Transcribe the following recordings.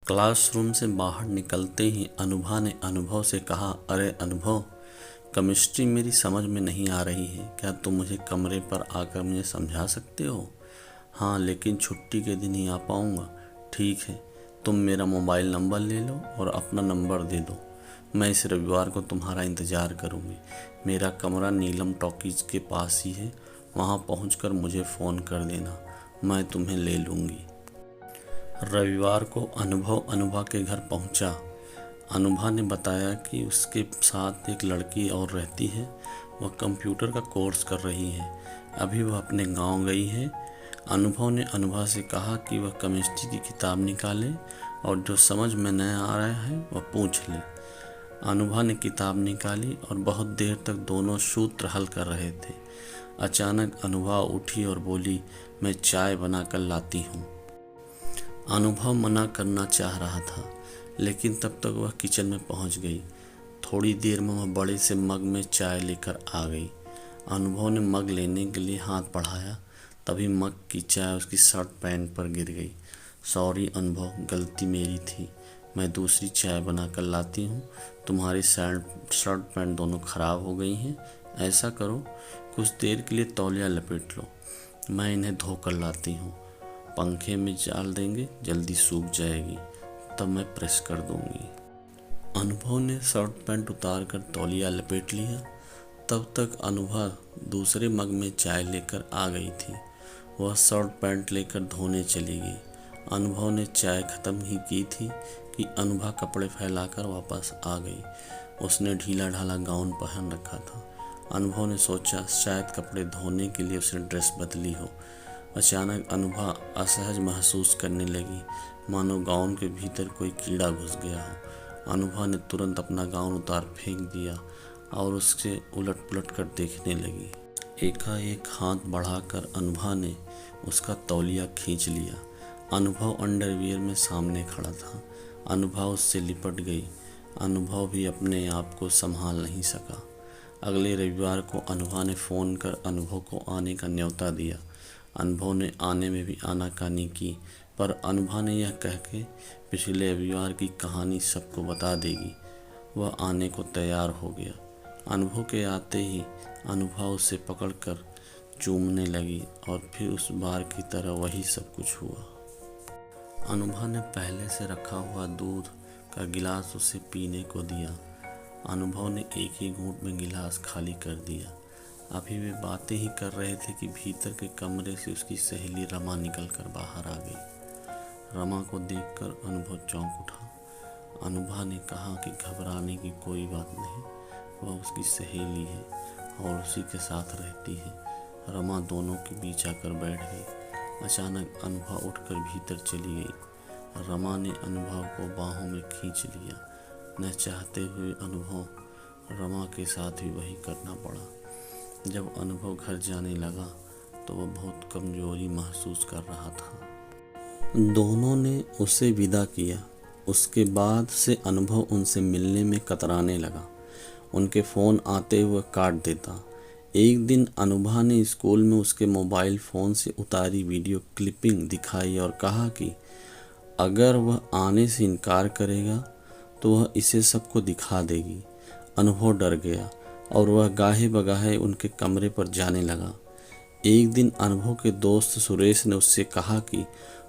Classroom से बाहर निकलते ही अनुभा ने अनुभव से कहा, अरे अनुभव, केमिस्ट्री मेरी समझ में नहीं आ रही है। क्या तुम मुझे कमरे पर आकर मुझे समझा सकते हो? हाँ, लेकिन छुट्टी के दिन ही आ पाऊँगा। ठीक है, तुम मेरा मोबाइल नंबर ले लो और अपना नंबर दे दो। मैं इस रविवार को तुम्हारा इंतज़ार करूँगी। मेरा कमरा नीलम टॉकीज के पास ही है। वहाँ पहुँचकर मुझे फ़ोन कर देना, मैं तुम्हें ले लूँगी। रविवार को अनुभव अनुभा के घर पहुंचा। अनुभा ने बताया कि उसके साथ एक लड़की और रहती है। वह कंप्यूटर का कोर्स कर रही है। अभी वह अपने गांव गई है। अनुभव ने अनुभा से कहा कि वह केमिस्ट्री की किताब निकाले और जो समझ में न आ रहा है वह पूछ ले। अनुभा ने किताब निकाली और बहुत देर तक दोनों सूत्र हल कर रहे थे। अचानक अनुभा उठी और बोली, मैं चाय बना कर लाती हूँ। अनुभव मना करना चाह रहा था, लेकिन तब तक वह किचन में पहुंच गई। थोड़ी देर में वह बड़े से मग में चाय लेकर आ गई। अनुभव ने मग लेने के लिए हाथ बढ़ाया, तभी मग की चाय उसकी शर्ट पैंट पर गिर गई। सॉरी अनुभव, गलती मेरी थी। मैं दूसरी चाय बना कर लाती हूँ। तुम्हारी शर्ट पैंट दोनों खराब हो गई हैं। ऐसा करो, कुछ देर के लिए तौलिया लपेट लो। मैं इन्हें धो कर लाती हूँ। पंखे में डाल देंगे, जल्दी सूख जाएगी, तब मैं प्रेस कर दूंगी। अनुभव ने शर्ट पैंट उतार कर तौलिया लपेट लिया। तब तक अनुभा दूसरे मग में चाय लेकर आ गई थी। वह शर्ट पैंट लेकर धोने चली गई। अनुभव ने चाय खत्म ही की थी कि अनुभा कपड़े फैलाकर वापस आ गई। उसने ढीला ढाला गाउन पहन रखा था। अनुभव ने सोचा शायद कपड़े धोने के लिए उसने ड्रेस बदली हो। अचानक अनुभा असहज महसूस करने लगी, मानो गाउन के भीतर कोई कीड़ा घुस गया हो। अनुभा ने तुरंत अपना गाउन उतार फेंक दिया और उससे उलट पुलट कर देखने लगी। एकाएक हाथ बढ़ाकर अनुभा ने उसका तौलिया खींच लिया। अनुभव अंडरवियर में सामने खड़ा था। अनुभा उससे लिपट गई। अनुभव भी अपने आप को संभाल नहीं सका। अगले रविवार को अनुभा ने फ़ोन कर अनुभव को आने का न्योता दिया। अनुभव ने आने में भी आनाकानी की, पर अनुभा ने यह कह के पिछले रविवार की कहानी सबको बता देगी। वह आने को तैयार हो गया। अनुभव के आते ही अनुभा उसे पकड़कर चूमने लगी और फिर उस बार की तरह वही सब कुछ हुआ। अनुभा ने पहले से रखा हुआ दूध का गिलास उसे पीने को दिया। अनुभव ने एक ही घूंट में गिलास खाली कर दिया। अभी वे बातें ही कर रहे थे कि भीतर के कमरे से उसकी सहेली रमा निकलकर बाहर आ गई। रमा को देखकर अनुभव चौंक उठा। अनुभा ने कहा कि घबराने की कोई बात नहीं, वह उसकी सहेली है और उसी के साथ रहती है। रमा दोनों के बीच आकर बैठ गई। अचानक अनुभा उठकर भीतर चली गई। रमा ने अनुभव को बाहों में खींच लिया। न चाहते हुए अनुभव रमा के साथ भी वही करना पड़ा। जब अनुभव घर जाने लगा तो वह बहुत कमजोरी महसूस कर रहा था। दोनों ने उसे विदा किया। उसके बाद से अनुभव उनसे मिलने में कतराने लगा। उनके फ़ोन आते हुए काट देता। एक दिन अनुभा ने स्कूल में उसके मोबाइल फ़ोन से उतारी वीडियो क्लिपिंग दिखाई और कहा कि अगर वह आने से इनकार करेगा तो वह इसे सबको दिखा देगी। अनुभव डर गया और वह गाहे बगाहे उनके कमरे पर जाने लगा। एक दिन अनुभव के दोस्त सुरेश ने उससे कहा कि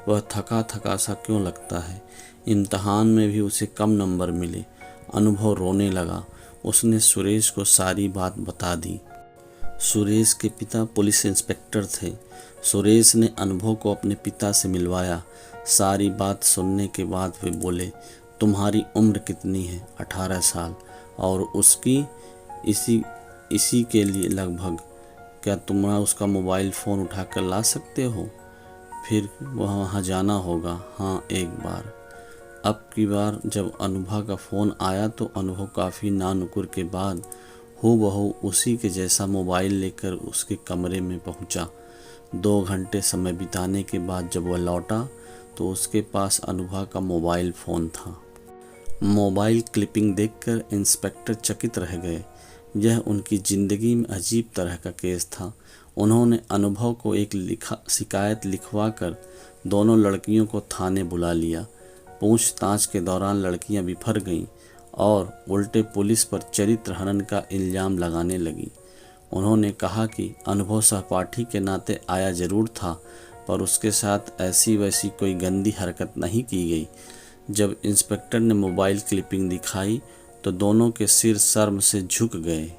वह थका थका सा क्यों लगता है, इम्तहान में भी उसे कम नंबर मिले। अनुभव रोने लगा। उसने सुरेश को सारी बात बता दी। सुरेश के पिता पुलिस इंस्पेक्टर थे। सुरेश ने अनुभव को अपने पिता से मिलवाया। सारी बात सुनने के बाद वे बोले, तुम्हारी उम्र कितनी है? 18 साल। और उसकी इसी के लिए लगभग। क्या तुम उसका मोबाइल फ़ोन उठाकर ला सकते हो? फिर वहाँ जाना होगा। हाँ, एक बार। अब की बार जब अनुभव का फ़ोन आया तो अनुभव काफ़ी नानुकुर के बाद हूबहू उसी के जैसा मोबाइल लेकर उसके कमरे में पहुंचा। 2 घंटे समय बिताने के बाद जब वह लौटा तो उसके पास अनुभव का मोबाइल फ़ोन था। मोबाइल क्लिपिंग देखकर इंस्पेक्टर चकित रह गए। यह उनकी ज़िंदगी में अजीब तरह का केस था। उन्होंने अनुभव को एक शिकायत लिखवा कर दोनों लड़कियों को थाने बुला लिया। पूछताछ के दौरान लड़कियां बिफर गईं और उल्टे पुलिस पर चरित्र हनन का इल्ज़ाम लगाने लगीं। उन्होंने कहा कि अनुभव सहपाठी के नाते आया जरूर था, पर उसके साथ ऐसी वैसी कोई गंदी हरकत नहीं की गई। जब इंस्पेक्टर ने मोबाइल क्लिपिंग दिखाई तो दोनों के सिर शर्म से झुक गए।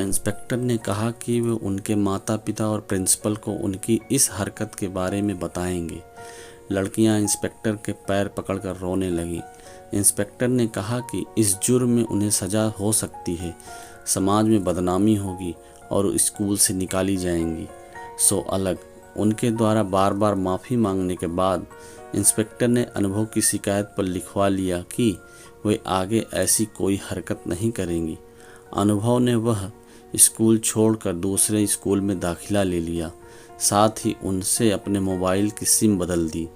इंस्पेक्टर ने कहा कि वे उनके माता पिता और प्रिंसिपल को उनकी इस हरकत के बारे में बताएंगे। लड़कियां इंस्पेक्टर के पैर पकड़कर रोने लगीं। इंस्पेक्टर ने कहा कि इस जुर्म में उन्हें सज़ा हो सकती है, समाज में बदनामी होगी और स्कूल से निकाली जाएंगी। सो अलग उनके द्वारा बार बार माफ़ी मांगने के बाद इंस्पेक्टर ने अनुभव की शिकायत पर लिखवा लिया कि वे आगे ऐसी कोई हरकत नहीं करेंगी। अनुभव ने वह स्कूल छोड़कर दूसरे स्कूल में दाखिला ले लिया, साथ ही उनसे अपने मोबाइल की सिम बदल दी।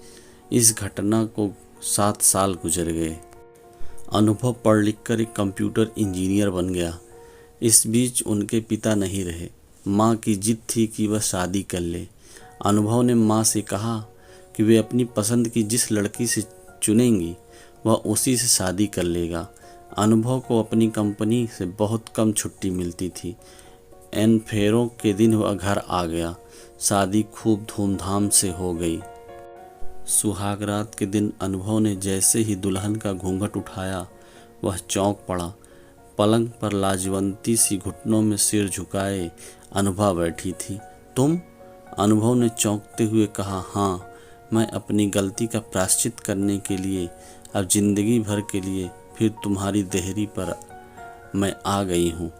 इस घटना को 7 साल गुजर गए। अनुभव पढ़ लिख कर एक कंप्यूटर इंजीनियर बन गया। इस बीच उनके पिता नहीं रहे। माँ की जिद थी कि वह शादी कर ले। अनुभव ने माँ से कहा कि वे अपनी पसंद की जिस लड़की से चुनेंगी वह उसी से शादी कर लेगा। अनुभव को अपनी कंपनी से बहुत कम छुट्टी मिलती थी। इन फेरों के दिन वह घर आ गया। शादी खूब धूमधाम से हो गई। सुहाग रात के दिन अनुभव ने जैसे ही दुल्हन का घूंघट उठाया वह चौंक पड़ा। पलंग पर लाजवंती सी घुटनों में सिर झुकाए अनुभव बैठी थी। तुम? अनुभव ने चौंकते हुए कहा, हाँ, मैं अपनी गलती का प्रायश्चित करने के लिए अब जिंदगी भर के लिए फिर तुम्हारी देहरी पर मैं आ गई हूँ।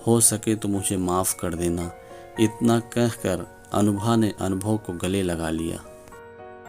हो सके तो मुझे माफ़ कर देना। इतना कहकर अनुभव ने अनुभव को गले लगा लिया।